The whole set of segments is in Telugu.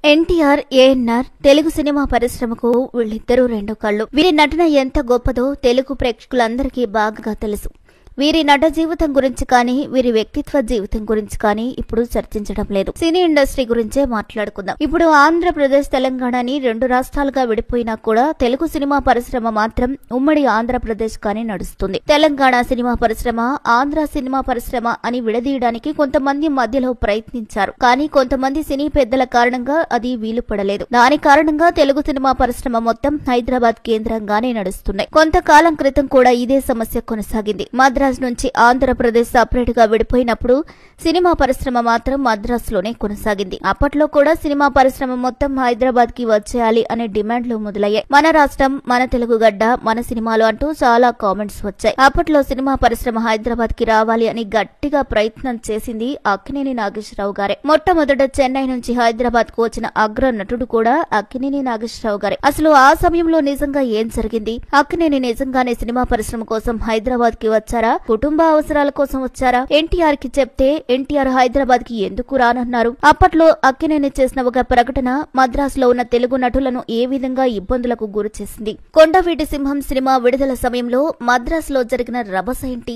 ఎన్టీఆర్, ఏఎన్ఆర్ తెలుగు సినిమా పరిశ్రమకు వీళ్ళిద్దరూ రెండు కళ్ళు. వీరి నటన ఎంత గొప్పదో తెలుగు ప్రేక్షకులందరికీ బాగా తెలుసు. వీరి నట జీవితం గురించి కానీ వీరి వ్యక్తిత్వ జీవితం గురించి కానీ ఇప్పుడు చర్చించడం లేదు. సినీ ఇండస్ట్రీ గురించే మాట్లాడుకుందాం. ఇప్పుడు ఆంధ్రప్రదేశ్, తెలంగాణని రెండు రాష్ట్రాలుగా విడిపోయినా కూడా తెలుగు సినిమా పరిశ్రమ మాత్రం ఉమ్మడి ఆంధ్రప్రదేశ్ గానే నడుస్తుంది. తెలంగాణ సినిమా పరిశ్రమ, ఆంధ్ర సినిమా పరిశ్రమ అని విడదీయడానికి కొంతమంది మధ్యలో ప్రయత్నించారు. కానీ కొంతమంది సినీ పెద్దల కారణంగా అది వీలు పడలేదు. దాని కారణంగా తెలుగు సినిమా పరిశ్రమ మొత్తం హైదరాబాద్ కేంద్రంగానే నడుస్తున్నాయి. కొంతకాలం క్రితం కూడా ఇదే సమస్య కొనసాగింది. మద్రాస్ నుంచి ఆంధ్రప్రదేశ్ సపరేట్ గా విడిపోయినప్పుడు సినిమా పరిశ్రమ మాత్రం మద్రాస్ లోనే కొనసాగింది. అప్పట్లో కూడా సినిమా పరిశ్రమ మొత్తం హైదరాబాద్ కి వచ్చేయాలి అనే డిమాండ్లు మొదలయ్యాయి. మన రాష్ట్రం, మన తెలుగు గడ్డ, మన సినిమాలు అంటూ చాలా కామెంట్స్ వచ్చాయి. అప్పట్లో సినిమా పరిశ్రమ హైదరాబాద్ కి రావాలి అని గట్టిగా ప్రయత్నం చేసింది అక్కినేని నాగేశ్వరరావు గారే. మొట్టమొదట చెన్నై నుంచి హైదరాబాద్ కు వచ్చిన అగ్ర నటుడు కూడా అక్కినేని నాగేశ్వరరావు గారే. అసలు ఆ సమయంలో నిజంగా ఏం జరిగింది? అక్కినేని నిజంగానే సినిమా పరిశ్రమ కోసం హైదరాబాద్ కి వచ్చారా? కుటుంబ అవసరాల కోసం వచ్చారా? ఎన్టీఆర్ కి చెప్తే ఎన్టీఆర్ హైదరాబాద్ కి ఎందుకు రానన్నారు? అప్పట్లో అక్కినేని చేసిన ఒక ప్రకటన మద్రాస్ లో ఉన్న తెలుగు నటులను ఏ విధంగా ఇబ్బందులకు గురి చేసింది? కొండవీటి సింహం సినిమా విడుదల సమయంలో మద్రాస్ లో జరిగిన రభస ఏంటి?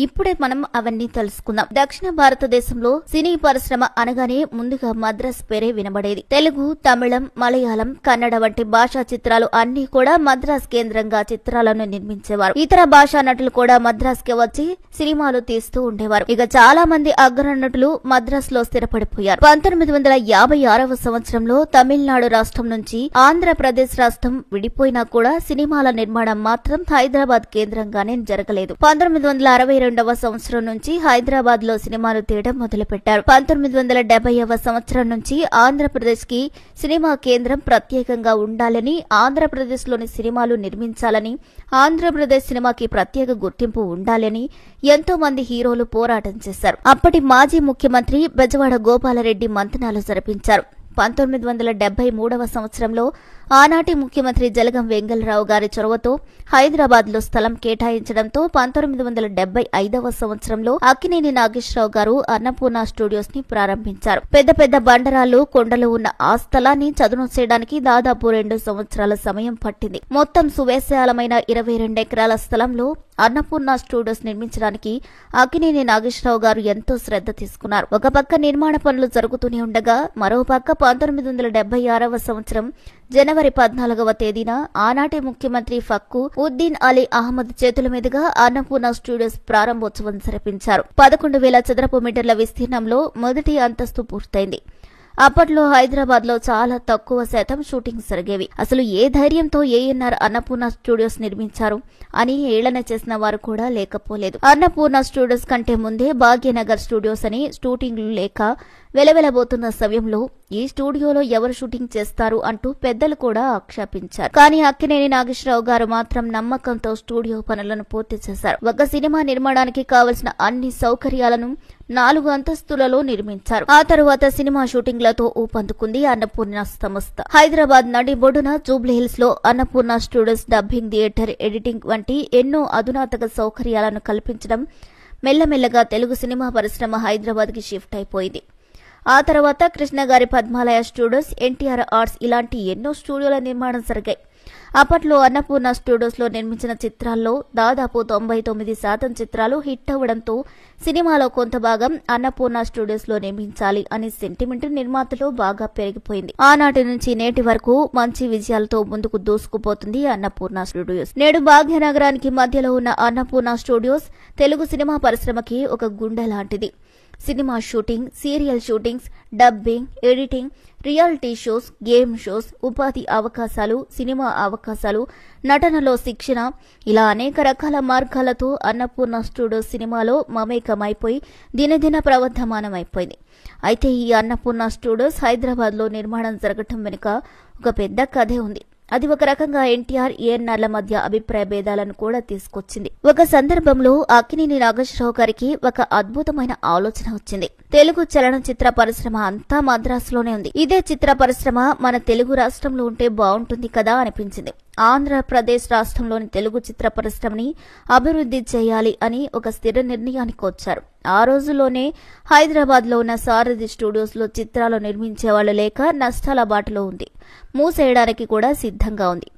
ఇప్పుడే మనం అవన్నీ తెలుసుకుందాం. దక్షిణ భారతదేశంలో సినీ పరిశ్రమ అనగానే ముందుగా మద్రాస్ పేరే వినబడేది. తెలుగు, తమిళం, మలయాళం, కన్నడ వంటి భాషా చిత్రాలు అన్ని కూడా మద్రాస్ కేంద్రంగా చిత్రాలను నిర్మించేవారు. ఇతర భాషా నటులు కూడా మద్రాస్ కి వచ్చి సినిమాలు తీస్తూ ఉండేవారు. ఇక చాలా మంది అగ్ర నటులు మద్రాస్ లో స్థిరపడిపోయారు. 1956వ సంవత్సరంలో తమిళనాడు రాష్ట్రం నుంచి ఆంధ్రప్రదేశ్ రాష్ట్రం విడిపోయినా కూడా సినిమాల నిర్మాణం మాత్రం హైదరాబాద్ కేంద్రంగానే జరగలేదు. 1962వ సంవత్సరం నుంచి హైదరాబాద్ లో సినిమాలు తీయడం మొదలుపెట్టారు. 1970వ సంవత్సరం నుంచి ఆంధ్రప్రదేశ్ కి సినిమా కేంద్రం ప్రత్యేకంగా ఉండాలని, ఆంధ్రప్రదేశ్ లోని సినిమాలు నిర్మించాలని, ఆంధ్రప్రదేశ్ సినిమాకి ప్రత్యేక గుర్తింపు ఉండాలని ఎంతో మంది హీరోలు పోరాటం చేశారు. అప్పటి మాజీ ముఖ్యమంత్రి బెజవాడ గోపాలరెడ్డి మంతనాలు జరిపించారు. 1973వ సంవత్సరంలో ఆనాటి ముఖ్యమంత్రి జలగం వెంగళరావు గారి చొరవతో హైదరాబాద్ లో స్థలం కేటాయించడంతో 1975వ సంవత్సరంలో అక్కినేని నాగేశ్వరరావు గారు అన్నపూర్ణ స్టూడియోస్ ని ప్రారంభించారు. పెద్ద పెద్ద బండరాలు, కొండలు ఉన్న ఆ స్థలాన్ని చదును చేయడానికి దాదాపు 2 సంవత్సరాల సమయం పట్టింది. మొత్తం సువిశాలమైన 22 ఎకరాల స్థలంలో అన్నపూర్ణ స్టూడియోస్ నిర్మించడానికి అక్కినేని నాగేశ్వరరావు గారు ఎంతో శ్రద్ధ తీసుకున్నారు. ఒక పక్క నిర్మాణ పనులు జరుగుతూనే ఉండగా మరోపక్క 1976వ సంవత్సరం జనవరి 14వ తేదీన ఆనాటి ముఖ్యమంత్రి ఫక్కు ఉద్దీన్ అలీ అహ్మద్ చేతుల మీదుగా అన్నపూర్ణ స్టూడియోస్ ప్రారంభోత్సవం జరిపించారు. 11,000 చదరపు మీటర్ల విస్తీర్ణంలో మొదటి అంతస్తు పూర్తయింది. అప్పట్లో హైదరాబాద్ లో చాలా తక్కువ శాతం షూటింగ్ జరిగేవి. అసలు ఏ ధైర్యంతో ఏఎన్ఆర్ అన్నపూర్ణ స్టూడియోస్ నిర్మించారు అని ఏళన చేసిన వారు కూడా లేకపోలేదు. అన్నపూర్ణ స్టూడియోస్ కంటే ముందే భాగ్యనగర్ స్టూడియోస్ అని షూటింగ్లు లేక వెలవెలబోతున్న సమయంలో ఈ స్టూడియోలో ఎవరు షూటింగ్ చేస్తారు అంటూ పెద్దలు కూడా ఆక్షేపించారు. కానీ అక్కినేని నాగేశ్వరరావు గారు మాత్రం నమ్మకంతో స్టూడియో పనులను పూర్తి చేశారు. ఒక సినిమా నిర్మాణానికి కావలసిన అన్ని సౌకర్యాలను 4 అంతస్తులలో నిర్మించారు. ఆ తరువాత సినిమా షూటింగ్లతో ఊపందుకుంది అన్నపూర్ణ సంస్థ. హైదరాబాద్ నడిబొడ్డున జూబ్లీహిల్స్ లో Annapurna studios dubbing theatre, editing వంటి ఎన్నో అధునాతన సౌకర్యాలను కల్పించడం మెల్లమెల్లగా తెలుగు సినిమా పరిశ్రమ హైదరాబాద్ కి షిఫ్ట్ అయిపోయింది. ఆ తర్వాత కృష్ణగారి పద్మాలయ స్టూడియోస్, ఎన్టీఆర్ ఆర్ట్స్ ఇలాంటి ఎన్నో స్టూడియోల నిర్మాణం జరిగాయి. అప్పట్లో అన్నపూర్ణ స్టూడియోస్ లో నిర్మించిన చిత్రాల్లో దాదాపు 99% చిత్రాలు హిట్ అవ్వడంతో సినిమాలో కొంత భాగం అన్నపూర్ణ స్టూడియోస్ లో నిర్మించాలి అనే సెంటిమెంట్ నిర్మాతలో బాగా పెరిగిపోయింది. ఆనాటి నుంచి నేటి వరకు మంచి విజయాలతో ముందుకు దూసుకుపోతుంది అన్నపూర్ణ స్టూడియోస్. నేడు భాగ్యనగరానికి మధ్యలో ఉన్న అన్నపూర్ణ స్టూడియోస్ తెలుగు సినిమా పరిశ్రమకి ఒక గుండె లాంటిది. Cinema shooting, serial shootings, dubbing, editing, reality shows, game shows, ఉపాధి అవకాశాలు, సినిమా అవకాశాలు, నటనలో శిక్షణ, ఇలా అనేక రకాల మార్గాలతో అన్నపూర్ణ స్టూడియోస్ సినిమాలో మమేకమైపోయి దినదిన ప్రవర్ధమానమైపోయింది. అయితే ఈ అన్నపూర్ణ స్టూడియోస్ హైదరాబాద్ లో నిర్మాణం జరగటం వెనుక ఒక పెద్ద కథే ఉంది. అది ఒక రకంగా ఎన్టీఆర్, ఏఎన్ఆర్ల మధ్య అభిప్రాయ భేదాలను కూడా తీసుకొచ్చింది. ఒక సందర్భంలో అక్కినేని నాగేశ్వరరావు గారికి ఒక అద్భుతమైన ఆలోచన వచ్చింది. తెలుగు చలనచిత్ర పరిశ్రమ అంతా మద్రాసులోనే ఉంది. ఇదే చిత్ర పరిశ్రమ మన తెలుగు రాష్ట్రంలో ఉంటే బాగుంటుంది కదా అనిపించింది. ఆంధ్రప్రదేశ్ రాష్ట్రంలోని తెలుగు చిత్ర పరిశ్రమని అభివృద్ధి చేయాలి అని ఒక స్థిర నిర్ణయానికి వచ్చారు. ఆ రోజుల్లోనే హైదరాబాద్ లో ఉన్న సారథి స్టూడియోస్ లో చిత్రాలు నిర్మించేవాళ్లు లేక నష్టాల బాటలో ఉంది. మూసేయడానికి కూడా సిద్ధంగా ఉంది.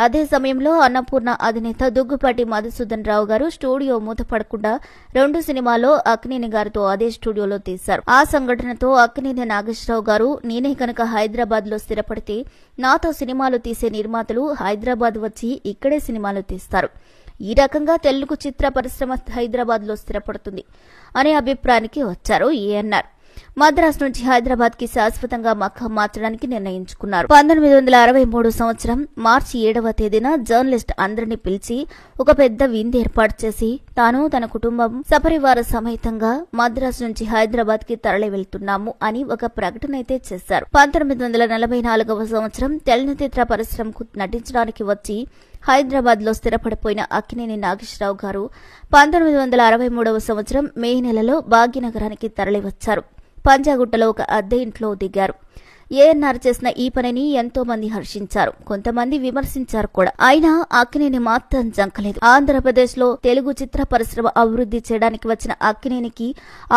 అదే సమయంలో అన్నపూర్ణ అధినేత దుగ్గుపాటి మధుసూదన్ రావు గారు స్టూడియో మూతపడకుండా 2 సినిమాలో అక్కినేని గారితో అదే స్టూడియోలో తీశారు. ఆ సంఘటనతో అక్కినేని నాగేశ్వరరావు గారు నేనే కనుక హైదరాబాద్ లో స్థిరపడితే నాతో సినిమాలు తీసే నిర్మాతలు హైదరాబాద్ వచ్చి ఇక్కడే సినిమాలు తీస్తారు. ఈ రకంగా తెలుగు చిత్ర పరిశ్రమ హైదరాబాద్ లో స్థిరపడుతుంది అనే అభిప్రాయానికి వచ్చారు ఏఎన్ఆర్. మద్రాసు నుంచి హైదరాబాద్ కి శాశ్వతంగా మకాం మార్చడానికి నిర్ణయించుకున్నారు. 1963 సంవత్సరం మార్చి 7వ తేదీన జర్నలిస్ట్ అందరినీ పిలిచి ఒక పెద్ద విందు ఏర్పాటు చేసి తాను తన కుటుంబం సపరివార సమేతంగా మద్రాసు నుంచి హైదరాబాద్ కి తరలి వెళ్తున్నాము అని ఒక ప్రకటన అయితే చేశారు. 1944వ సంవత్సరం చలనచిత్ర పరిశ్రమకు నటించడానికి వచ్చి హైదరాబాద్ లో స్థిరపడిపోయిన అక్కినేని నాగేశ్వరరావు గారు 1963వ సంవత్సరం మే నెలలో భాగ్యనగరానికి తరలివచ్చారు. పంజాగుట్టలో ఒక అద్దె ఇంట్లో దిగారు. ఏఎన్ఆర్ చేసిన ఈ పనిని ఎంతో మంది హర్షించారు, కొంతమంది విమర్శించారు కూడా. అయినా అక్కినేని మాత్రం జంకలేదు. ఆంధ్రప్రదేశ్ లో తెలుగు చిత్ర పరిశ్రమ అభివృద్ధి చేయడానికి వచ్చిన అక్కినేనికి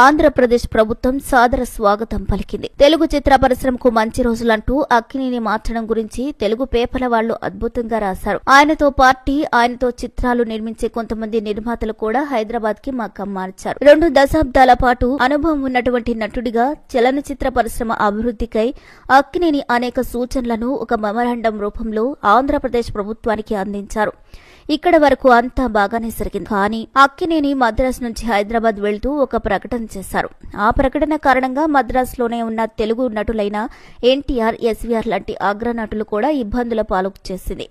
ఆంధ్రప్రదేశ్ ప్రభుత్వం సాదర స్వాగతం పలికింది. తెలుగు చిత్ర పరిశ్రమకు మంచి రోజులంటూ అక్కినేని మార్చడం గురించి తెలుగు పేపర్ల వాళ్లు అద్భుతంగా రాశారు. ఆయనతో పార్టీ ఆయనతో చిత్రాలు నిర్మించే కొంతమంది నిర్మాతలు కూడా హైదరాబాద్ కి మకాం మార్చారు. 2 దశాబ్దాల పాటు అనుభవం ఉన్నటువంటి నటుడిగా చలనచిత్ర పరిశ్రమ అభివృద్ధికై అక్కినేని అనేక సూచనలను ఒక మెమరాండం రూపంలో ఆంధ్రప్రదేశ్ ప్రభుత్వానికి అందించారు. ఇక్కడ వరకు అంతా బాగానే జరిగింది. కానీ అక్కినేని మద్రాసు నుంచి హైదరాబాద్ వెళ్తూ ఒక ప్రకటన చేశారు. ఆ ప్రకటన కారణంగా మద్రాసులోనే ఉన్న తెలుగు నటులైన ఎన్టీఆర్, ఎస్వీఆర్ లాంటి అగ్రనటులు కూడా ఇబ్బందుల పాలు చేసింది.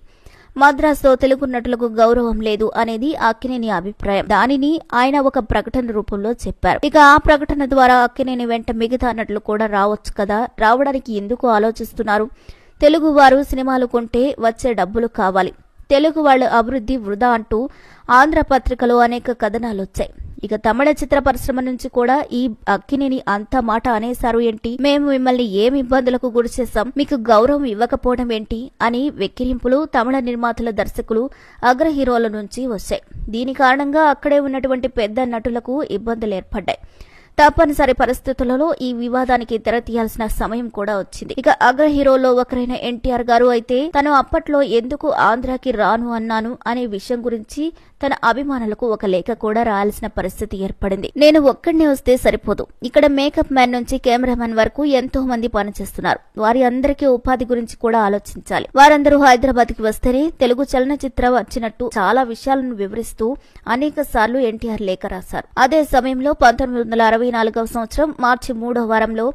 మద్రాసులో తెలుగు నటులకు గౌరవం లేదు అనేది అక్కినేని అభిప్రాయం. దానిని ఆయన ఒక ప్రకటన రూపంలో చెప్పారు. ఇక ఆ ప్రకటన ద్వారా అక్కినేని వెంట మిగతా నటులు కూడా రావచ్చు కదా, రావడానికి ఎందుకు ఆలోచిస్తున్నారు? తెలుగు వారు సినిమాలు కొంటే వచ్చే డబ్బులు కావాలి, తెలుగు వాళ్ల అభివృద్ధి వృధా అంటూ ఆంధ్రపత్రికలో అనేక కథనాలు వచ్చాయి. ఇక తమిళ చిత్ర పరిశ్రమ నుంచి కూడా ఈ అక్కినేని అంత మాట అనేశారు ఏంటి, మేము మిమ్మల్ని ఏమి ఇబ్బందులకు గురి చేశాం, మీకు గౌరవం ఇవ్వకపోవడం ఏంటి అని వెక్కిరింపులు తమిళ నిర్మాతల, దర్శకులు, అగ్ర హీరోల నుంచి వచ్చాయి. దీని కారణంగా అక్కడే ఉన్నటువంటి పెద్ద నటులకు ఇబ్బందులు ఏర్పడ్డాయి. తప్పనిసరి పరిస్థితులలో ఈ వివాదానికి తెరతీయాల్సిన సమయం కూడా వచ్చింది. ఇక అగ్ర హీరోలో ఒకరైన ఎన్టీఆర్ గారు అయితే తను అప్పట్లో ఎందుకు ఆంధ్రాకి రాను అన్నాను అనే విషయం గురించి తన అభిమానులకు ఒక లేఖ కూడా రాయాల్సిన పరిస్థితి ఏర్పడింది. నేను ఒక్కడినే వస్తే సరిపోదు, ఇక్కడ మేకప్ మ్యాన్ నుంచి కెమెరామెన్ వరకు ఎంతో మంది పనిచేస్తున్నారు, వారి అందరికీ ఉపాధి గురించి కూడా ఆలోచించాలి. వారందరూ హైదరాబాద్ కి వస్తేనే తెలుగు చలనచిత్రం వచ్చినట్టు చాలా విషయాలను వివరిస్తూ అనేక సార్లు ఎన్టీఆర్ లేఖ రాశారు. అదే సమయంలో 1964వ సంవత్సరం మార్చి 3వ వారంలో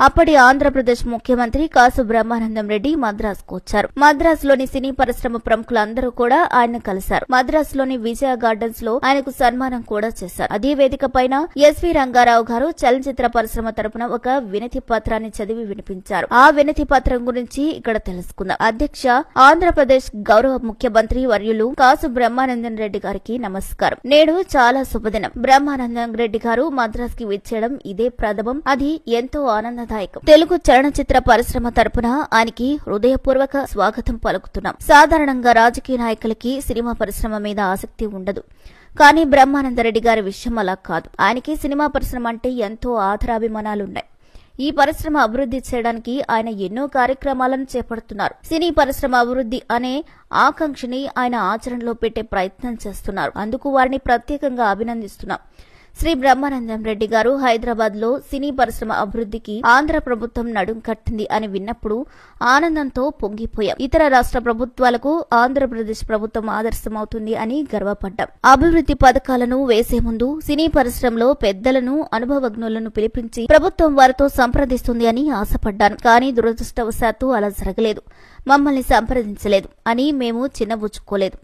అప్పటి ఆంధ్రప్రదేశ్ ముఖ్యమంత్రి కాసు బ్రహ్మానందం రెడ్డి మద్రాసుకు వచ్చారు. మద్రాసులోని సినీ పరిశ్రమ ప్రముఖులందరూ కూడా ఆయన కలిశారు. మద్రాసులోని విజయ గార్డెన్స్ లో ఆయనకు సన్మానం కూడా చేశారు. అదే వేదిక పైన ఎస్వి రంగారావు గారు చలనచిత్ర పరిశ్రమ తరపున ఒక వినతి పత్రాన్ని చదివి వినిపించారు. ఆ వినతి పత్రం గురించి ఇక్కడ తెలుసుకుందాం. అధ్యక్ష, ఆంధ్రప్రదేశ్ గౌరవ ముఖ్యమంత్రి వర్యులు కాసు బ్రహ్మానందం రెడ్డి గారికి నమస్కారం. నేడు చాలా శుభదినం. బ్రహ్మానందం రెడ్డి గారు మద్రాస్ కి విచ్చేయడం ఇదే ప్రథమం. అది ఎంతో ఆనందదాయకం. తెలుగు చలనచిత్ర పరిశ్రమ తరపున ఆయనకి హృదయపూర్వక స్వాగతం పలుకుతున్నాం. సాధారణంగా రాజకీయ నాయకులకి సినిమా పరిశ్రమ మీద ఆసక్తి ఉండదు. కానీ బ్రహ్మానందరెడ్డి గారి విషయం అలా కాదు. ఆయనకి సినిమా పరిశ్రమ అంటే ఎంతో ఆదరాభిమానాలున్నాయి. ఈ పరిశ్రమ అభివృద్ధి చేయడానికి ఆయన ఎన్నో కార్యక్రమాలను చేపడుతున్నారు. సినీ పరిశ్రమ అభివృద్ధి అనే ఆకాంక్షని ఆయన ఆచరణలో పెట్టే ప్రయత్నం చేస్తున్నారు. అందుకు వారిని ప్రత్యేకంగా అభినందిస్తున్నాం. శ్రీ బ్రహ్మానందం రెడ్డి గారు హైదరాబాద్ లో సినీ పరిశ్రమ అభివృద్ధికి ఆంధ్ర ప్రభుత్వం నడుం కట్టింది అని విన్నప్పుడు ఆనందంతో పొంగిపోయాం. ఇతర రాష్ట్ర ప్రభుత్వాలకు ఆంధ్రప్రదేశ్ ప్రభుత్వం ఆదర్శమవుతుంది అని గర్వపడ్డాం. అభివృద్ధి పథకాలను వేసే ముందు సినీ పరిశ్రమలో పెద్దలను, అనుభవజ్ఞులను పిలిపించి ప్రభుత్వం వారితో సంప్రదిస్తుంది అని ఆశపడ్డాను. కానీ దురదృష్టవశాత్తు అలా జరగలేదు. మమ్మల్ని సంప్రదించలేదు అని మేము చిన్నబుచ్చుకోలేదు.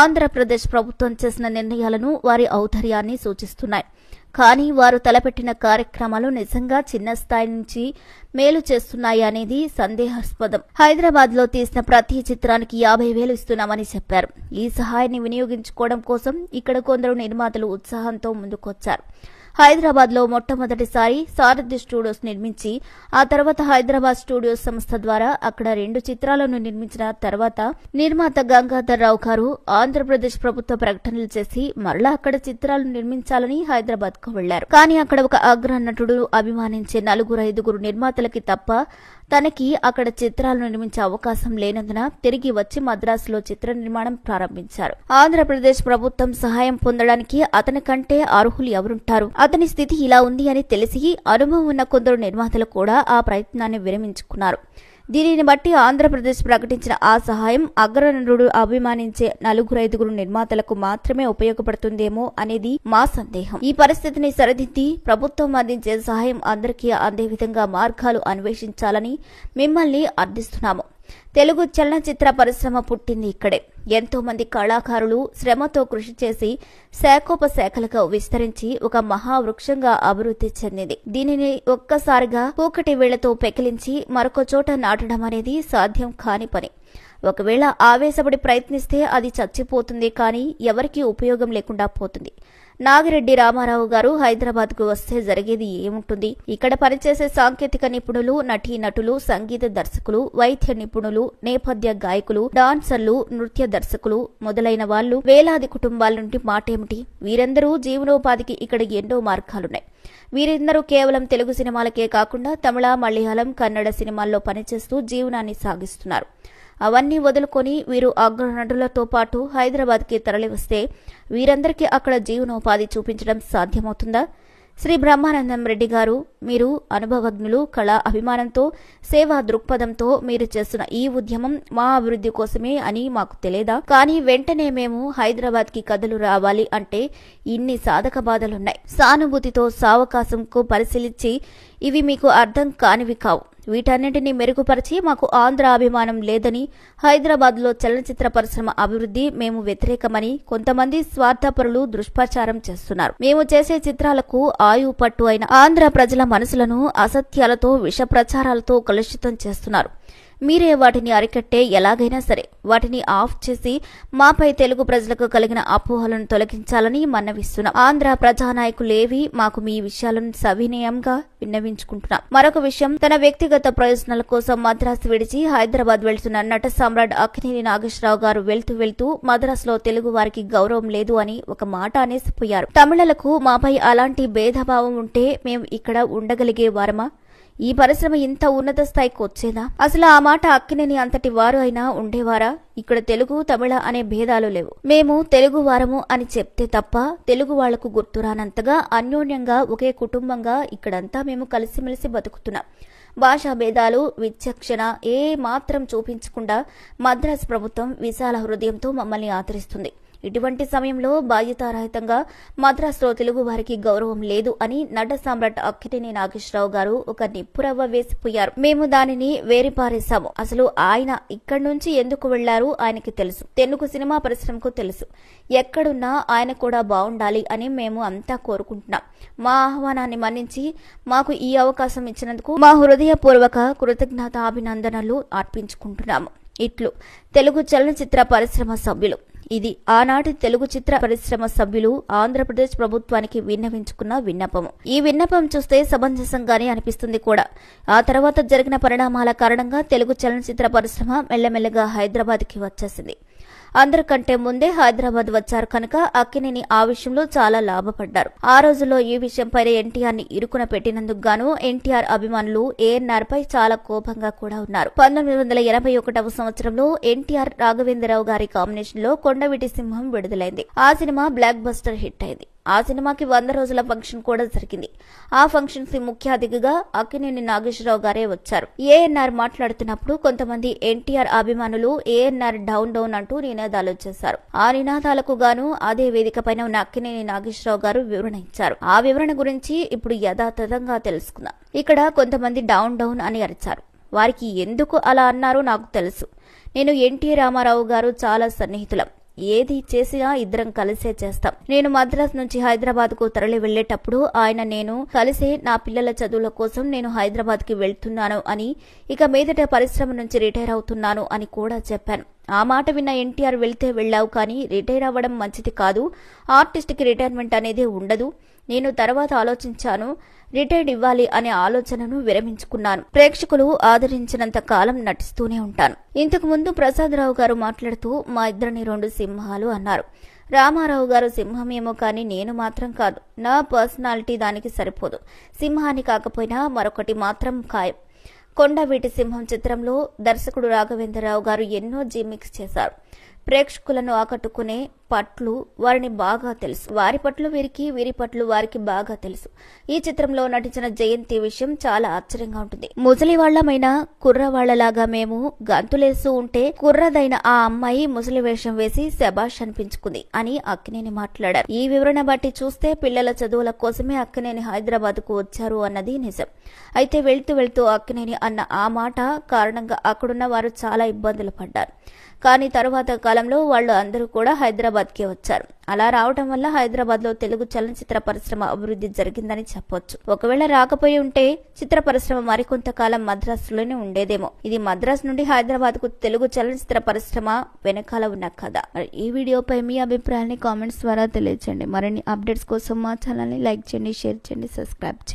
ఆంధ్రప్రదేశ్ ప్రభుత్వం చేసిన నిర్ణయాలను, వారి ఔదార్యాన్ని సూచిస్తున్నాయి. కానీ వారు తలపెట్టిన కార్యక్రమాలు నిజంగా చిన్న స్థాయి నుంచి మేలు చేస్తున్నాయి అనేది సందేహాస్పదం. హైదరాబాద్ లో తీసిన ప్రతి చిత్రానికి 50,000 ఇస్తున్నామని చెప్పారు. ఈ సహాయాన్ని వినియోగించుకోవడం కోసం ఇక్కడ కొందరు నిర్మాతలు ఉత్సాహంతో ముందుకొచ్చారు. హైదరాబాద్ లో మొట్టమొదటిసారి సారథి స్టూడియోస్ నిర్మించి ఆ తర్వాత హైదరాబాద్ స్టూడియోస్ సంస్థ ద్వారా అక్కడ 2 చిత్రాలను నిర్మించిన తర్వాత నిర్మాత గంగాధర్ రావు గారు ఆంధ్రప్రదేశ్ ప్రభుత్వ ప్రకటనలు చేసి మరలా అక్కడ చిత్రాలు నిర్మించాలని హైదరాబాద్ కు వెళ్లారు. కానీ అక్కడ ఒక అగ్ర నటుడు అభిమానించే 4-5 నిర్మాతలకి తప్ప తనకి అక్కడ చిత్రాలు నిర్మించే అవకాశం లేనందున తిరిగి వచ్చి మద్రాసులో చిత్ర నిర్మాణం ప్రారంభించారు. ఆంధ్రప్రదేశ్ ప్రభుత్వం సహాయం పొందడానికి అతని కంటే అర్హులు ఎవరుంటారు? అతని స్థితి ఇలా ఉంది అని తెలిసి అనుభవం ఉన్న కొందరు నిర్మాతలు కూడా ఆ ప్రయత్నాన్ని విరమించుకున్నారు. దీనిని బట్టి ఆంధ్రప్రదేశ్ ప్రకటించిన ఆ సహాయం అగ్రనటుడు అభిమానించే 4-5 నిర్మాతలకు మాత్రమే ఉపయోగపడుతుందేమో అనేది మా సందేహం. ఈ పరిస్థితిని సరిదిద్ది ప్రభుత్వం అందించే సహాయం అందరికీ అందే విధంగా మార్గాలు అన్వేషించాలని మిమ్మల్ని అర్థిస్తున్నాము. తెలుగు చలనచిత్ర పరిశ్రమ పుట్టింది ఇక్కడే. ఎంతో మంది కళాకారులు శ్రమతో కృషి చేసి శాఖోపశాఖలుగా విస్తరించి ఒక మహావృక్షంగా అభివృద్ధి చెందింది. దీనిని ఒక్కసారిగా పూకటి వేళ్లతో పెకిలించి మరొక చోట నాటడం అనేది సాధ్యం కాని పని. ఒకవేళ ఆవేశపడి ప్రయత్నిస్తే అది చచ్చిపోతుంది, కానీ ఎవరికీ ఉపయోగం లేకుండా పోతుంది. నాగిరెడ్డి రామారావు గారు హైదరాబాద్ కు వస్తే జరిగేది ఏముంటుంది? ఇక్కడ పనిచేసే సాంకేతిక నిపుణులు, నటీనటులు, సంగీత దర్శకులు, వైద్య నిపుణులు, నేపథ్య గాయకులు, డాన్సర్లు, నృత్య దర్శకులు మొదలైన వాళ్లు వేలాది కుటుంబాల నుండి మాటేమిటి? వీరందరూ జీవనోపాధికి ఇక్కడ ఎన్నో మార్గాలున్నాయి. వీరందరూ కేవలం తెలుగు సినిమాలకే కాకుండా తమిళ, మలయాళం, కన్నడ సినిమాల్లో పనిచేస్తూ జీవనాన్ని సాగిస్తున్నారు. అవన్నీ వదులుకొని వీరు అగ్రనటులతో పాటు హైదరాబాద్ కి తరలివస్తే వీరందరికీ అక్కడ జీవనోపాధి చూపించడం సాధ్యమవుతుందా? శ్రీ బ్రహ్మానందం రెడ్డి గారు, మీరు అనుభవజ్ఞులు, కళా అభిమానంతో, సేవా దృక్పథంతో మీరు చేస్తున్న ఈ ఉద్యమం మా అభివృద్ధి కోసమే అని మాకు తెలియదా? కానీ వెంటనే మేము హైదరాబాద్ కి కథలు రావాలి అంటే ఇన్ని సాధక బాధలున్నాయి. సానుభూతితో సావకాశంకు పరిశీలించి ఇవి మీకు అర్థం కానివి కావు. వీటన్నింటినీ మెరుగుపరిచి మాకు ఆంధ్ర అభిమానం లేదని, హైదరాబాద్ లో చలనచిత్ర పరిశ్రమ అభివృద్ధి మేము వ్యతిరేకమని కొంతమంది స్వార్థపరులు దుష్ప్రచారం చేస్తున్నారు. మేము చేసే చిత్రాలకు ఆయువు పట్టు అయిన ఆంధ్ర ప్రజల మనసులను అసత్యాలతో, విష ప్రచారాలతో కలుషితం చేస్తున్నారు. మీరే వాటిని అరికట్టే ఎలాగైనా సరే వాటిని ఆఫ్ చేసి మాపై తెలుగు ప్రజలకు కలిగిన అపోహలను తొలగించాలని మన్నవిస్తున్నాం. ఆంధ్ర ప్రజానాయకులేవి మాకు మీ విషయాలను సవినయంగా విన్నవించుకుంటున్నాం. మరొక విషయం, తన వ్యక్తిగత ప్రయోజనాల కోసం మద్రాసు విడిచి హైదరాబాద్ వెళ్తున్న నట సామ్రాట్ అక్కినేని నాగేశ్వరరావు గారు వెళ్తూ మద్రాసులో తెలుగు వారికి గౌరవం లేదు అని ఒక మాట అనేసిపోయారు. తమిళలకు మాపై అలాంటి భేదభావం ఉంటే మేము ఇక్కడ ఉండగలిగే వారమా? ఈ పరిశ్రమ ఇంత ఉన్నత స్థాయికి వచ్చేదా? అసలు ఆ మాట అక్కినేని అంతటి వారు అయినా ఉండేవారా? ఇక్కడ తెలుగు, తమిళ అనే భేదాలు లేవు. మేము తెలుగు వారము అని చెప్తే తప్ప తెలుగు వాళ్లకు గుర్తురానంతగా అన్యోన్యంగా ఒకే కుటుంబంగా ఇక్కడంతా మేము కలిసిమెలిసి బతుకుతున్నాం. భాషా భేదాలు, విచక్షణ ఏ మాత్రం చూపించకుండా మద్రాసు ప్రభుత్వం విశాల హృదయంతో మమ్మల్ని ఆదరిస్తుంది. ఇటువంటి సమయంలో బాధ్యతారహితంగా మద్రాసులో తెలుగు వారికి గౌరవం లేదు అని నట సామ్రాట్ అక్కినేని నాగేశ్వరరావు గారు ఒక నిప్పురవ్వ వేసిపోయారు. మేము దానిని వేరిపారేశాము. అసలు ఆయన ఇక్కడి నుంచి ఎందుకు వెళ్లారు ఆయనకి తెలుసు. తెలుగు సినిమా పరిశ్రమకు తెలుసు. ఎక్కడున్నా ఆయన కూడా బాగుండాలి అని మేము అంతా కోరుకుంటున్నాం. మా ఆహ్వానాన్ని మన్నించి మాకు ఈ అవకాశం ఇచ్చినందుకు మా హృదయపూర్వక కృతజ్ఞతాభినందనలు అర్పించుకుంటున్నాము. ఇట్లు తెలుగు చలనచిత్ర పరిశ్రమ సభ్యులు. ఇది ఆనాటి తెలుగు చిత్ర పరిశ్రమ సభ్యులు ఆంధ్రప్రదేశ్ ప్రభుత్వానికి విన్నవించుకున్న విన్నపము. ఈ విన్నపం చూస్తే సమంజసంగానే అనిపిస్తుంది కూడా. ఆ తర్వాత జరిగిన పరిణామాల కారణంగా తెలుగు చలనచిత్ర పరిశ్రమ మెల్లమెల్లగా హైదరాబాద్ కి వచ్చేసింది. అందరికంటే ముందే హైదరాబాద్ వచ్చారు కనుక అక్కినేని ఆ విషయంలో చాలా లాభపడ్డారు. ఆ రోజుల్లో ఈ విషయంపై ఎన్టీఆర్ ని ఇరుకున పెట్టినందుకు గాను ఎన్టీఆర్ అభిమానులు ఏఎన్ఆర్ పై చాలా కోపంగా కూడా ఉన్నారు. 1981వ సంవత్సరంలో ఎన్టీఆర్ రాఘవేంద్రరావు గారి కాంబినేషన్ లో కొండవీటి సింహం విడుదలైంది. ఆ సినిమా బ్లాక్ బస్టర్ హిట్ అయింది. ఆ సినిమాకి 100 రోజుల ఫంక్షన్ కూడా జరిగింది. ఆ ఫంక్షన్ కి ముఖ్య అతిథిగా అక్కినేని నాగేశ్వరరావు గారే వచ్చారు. ఏఎన్ఆర్ మాట్లాడుతున్నప్పుడు కొంతమంది ఎన్టీఆర్ అభిమానులు ఏఎన్ఆర్ డౌన్ డౌన్ అంటూ నినాదాలు చేశారు. ఆ నినాదాలకు గాను అదే వేదికపైన ఉన్న అక్కినేని నాగేశ్వరరావు గారు వివరణ ఇచ్చారు. ఆ వివరణ గురించి ఇప్పుడు యథాతథంగా తెలుసుకుందాం. ఇక్కడ కొంతమంది డౌన్ డౌన్ అని అరిచారు. వారికి ఎందుకు అలా అన్నారో నాకు తెలుసు. నేను ఎన్టీ రామారావు గారు చాలా సన్నిహితులం. ఏది చేసినా ఇద్దరం కలిసే చేస్తాం. నేను మద్రాసు నుంచి హైదరాబాద్ కు తరలి వెళ్లేటప్పుడు ఆయన నేను కలిసే నా పిల్లల చదువుల కోసం నేను హైదరాబాద్ కి వెళ్తున్నాను అని, ఇక మీదట పరిశ్రమ నుంచి రిటైర్ అవుతున్నాను అని కూడా చెప్పాను. ఆ మాట విన్న ఎన్టీఆర్ వెళ్తే వెళ్లావు, కానీ రిటైర్ అవ్వడం మంచిది కాదు. ఆర్టిస్ట్ కి రిటైర్మెంట్ అనేది ఉండదు. నేను తర్వాత ఆలోచించాను. రిటైర్డ్ ఇవ్వాలి అనే ఆలోచనను విరమించుకున్నాను. ప్రేక్షకులు ఆదరించినంత కాలం నటిస్తూనే ఉంటాను. ఇంతకు ముందు ప్రసాదరావు గారు మాట్లాడుతూ మా ఇద్దరిని 2 సింహాలు అన్నారు. రామారావు గారు సింహమేమో కానీ నేను మాత్రం కాదు. నా పర్సనాలిటీ దానికి సరిపోదు. సింహాన్ని కాకపోయినా మరొకటి మాత్రం ఖాయం. కొండవీటి సింహం చిత్రంలో దర్శకుడు రాఘవేంద్రరావు గారు ఎన్నో జిమిక్స్ చేశారు. ప్రేక్షకులను ఆకట్టుకునే పట్లు వారిని బాగా తెలుసు. వారి పట్లు వీరికి, వీరి పట్లు వారికి బాగా తెలుసు. ఈ చిత్రంలో నటించిన జయంతి విషయం చాలా ఆశ్చర్యంగా ఉంటుంది. ముసలివాళ్లమైన కుర్రవాళ్లలాగా మేము గంతులేస్తూ ఉంటే కుర్రదైన ఆ అమ్మాయి ముసలి వేషం వేసి శబాష్ అనిపించుకుంది అని అక్కినేని మాట్లాడారు. ఈ వివరణ బట్టి చూస్తే పిల్లల చదువుల కోసమే అక్కినేని హైదరాబాద్ కు వచ్చారు అన్నది నిజం. అయితే వెళ్తూ వెళ్తూ అక్కినేని అన్న ఆ మాట కారణంగా అక్కడున్న వారు చాలా ఇబ్బందులు పడ్డారు. కానీ తరువాత కాలంలో వాళ్ళు అందరూ కూడా హైదరాబాద్కే వచ్చారు. అలా రావడం వల్ల హైదరాబాద్ లో తెలుగు చలనచిత్ర పరిశ్రమ అభివృద్ధి జరిగిందని చెప్పొచ్చు. ఒకవేళ రాకపోయి ఉంటే చిత్ర పరిశ్రమ మరికొంతకాలం మద్రాసులోనే ఉండేదేమో. ఇది మద్రాసు నుండి హైదరాబాద్ కు తెలుగు చలనచిత్ర పరిశ్రమ వెనకాల ఉన్న కథ. ఈ వీడియోపై మీ అభిప్రాయాన్ని కామెంట్స్ ద్వారా తెలియజేయండి. మరిన్ని అప్డేట్స్ కోసం మా ఛానల్ ని లైక్ చేయండి, షేర్ చేయండి, సబ్స్క్రైబ్ చేయండి.